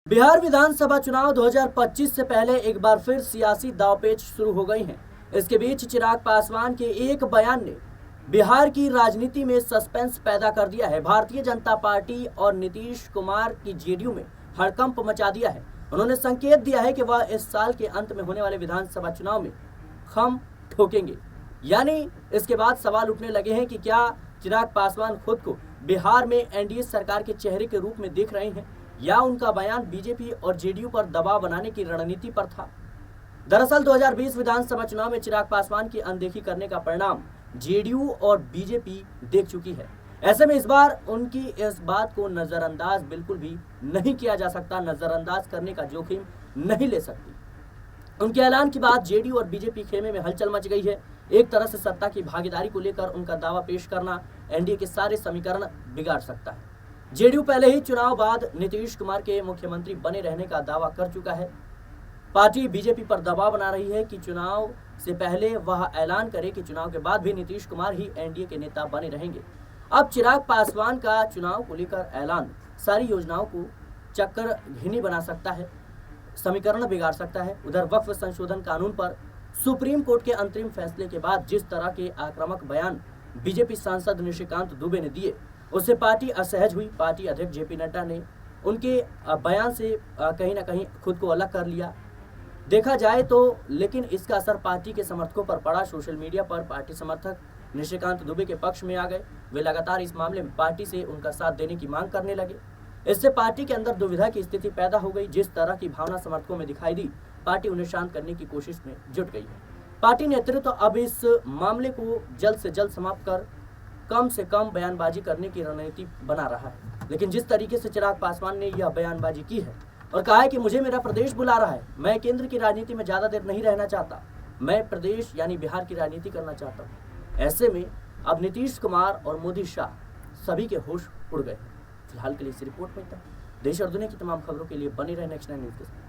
बिहार विधानसभा चुनाव 2025 से पहले एक बार फिर सियासी दांवपेच शुरू हो गई हैं। इसके बीच चिराग पासवान के एक बयान ने बिहार की राजनीति में सस्पेंस पैदा कर दिया है। भारतीय जनता पार्टी और नीतीश कुमार की जेडीयू में हड़कंप मचा दिया है। उन्होंने संकेत दिया है कि वह इस साल के अंत में होने वाले विधानसभा चुनाव में खम ठोकेंगे। यानी इसके बाद सवाल उठने लगे हैं कि क्या चिराग पासवान खुद को बिहार में एनडीए सरकार के चेहरे के रूप में देख रहे हैं या उनका बयान बीजेपी और जेडीयू पर दबाव बनाने की रणनीति पर था। दरअसल 2020 विधानसभा चुनाव में चिराग पासवान की अनदेखी करने का परिणाम जेडीयू और बीजेपी देख चुकी है। ऐसे में इस बार उनकी इस बात को नजरअंदाज बिल्कुल भी नहीं किया जा सकता, नजरअंदाज करने का जोखिम नहीं ले सकती। उनके ऐलान के बाद जेडीयू और बीजेपी खेमे में हलचल मच गई है। एक तरह से सत्ता की भागीदारी को लेकर उनका दावा पेश करना एनडीए के सारे समीकरण बिगाड़ सकता है। जेडीयू पहले ही चुनाव बाद नीतीश कुमार के मुख्यमंत्री बने रहने का दावा कर चुका है। पार्टी बीजेपी पर दबाव बना रही है कि चुनाव से पहले वह ऐलान करे कि चुनाव के बाद भी नीतीश कुमार ही एनडीए के नेता बने रहेंगे। अब चिराग पासवान का चुनाव को लेकर ऐलान सारी योजनाओं को चक्कर घिनी बना सकता है, समीकरण बिगाड़ सकता है। उधर वक्फ संशोधन कानून पर सुप्रीम कोर्ट के अंतरिम फैसले के बाद जिस तरह के आक्रामक बयान बीजेपी सांसद निशिकांत दुबे ने दिए, उससे पार्टी असहज हुई। पार्टी अध्यक्ष जेपी नड्डा ने उनके बयान से कहीं ना कहीं खुद को अलग कर लिया देखा जाए तो, लेकिन इसका असर पार्टी के समर्थकों पर पड़ा। सोशल मीडिया पर पार्टी समर्थक निशिकांत दुबे के पक्ष में आ गए। वे लगातार इस मामले में पार्टी से उनका साथ देने की मांग करने लगे। इससे पार्टी के अंदर दुविधा की स्थिति पैदा हो गई। जिस तरह की भावना समर्थकों में दिखाई दी, पार्टी उन्हें शांत करने की कोशिश में जुट गई है। पार्टी नेतृत्व अब इस मामले को जल्द से जल्द समाप्त कर कम से कम बयानबाजी करने की रणनीति बना रहा है। लेकिन जिस तरीके से चिराग पासवान ने यह बयानबाजी की है और कहा है कि मुझे मेरा प्रदेश बुला रहा है, मैं केंद्र की राजनीति में ज्यादा देर नहीं रहना चाहता, मैं प्रदेश यानी बिहार की राजनीति करना चाहता हूँ। ऐसे में अब नीतीश कुमार और मोदी शाह सभी के होश उड़ गए हैं। फिलहाल के लिए इस रिपोर्ट में इतना। देश और दुनिया की तमाम खबरों के लिए बने रहे नेक्स्ट 9 न्यूज़ के साथ।